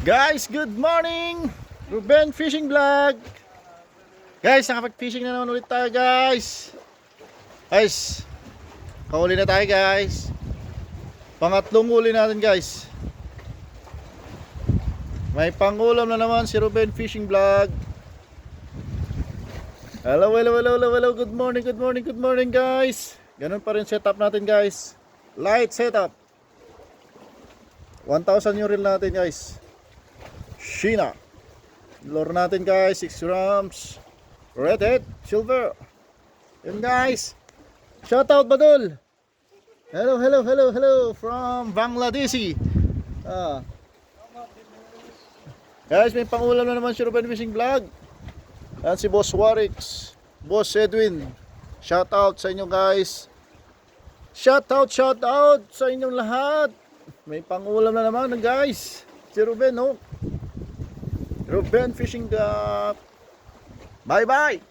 Guys, good morning! Ruben Fishing Vlog. Guys, nakapag-fishing na naman ulit tayo, guys. Guys, kahuli na tayo, guys. Pangatlong huli natin, guys. May pangulam na naman si Ruben Fishing Vlog. Hello, hello, hello, hello, hello. Good morning, good morning, good morning, guys. Ganun pa rin setup natin, guys. Light setup. 1,000 yung reel natin, guys. Sheena. Lure natin, guys, 6 grams. Redhead, silver. Yun, guys. Shoutout, Badul. Hello, hello, hello, hello from Bangladesh. Guys, may pangulam na naman si Ruben Fishing Vlog. Yan si Boss Warix, Boss Edwin. Shoutout sa inyo, guys. Shoutout sa inyong lahat. May pangulam na naman, guys. Si Ruben, oh. Ruben Fishing Vlog. Bye-bye.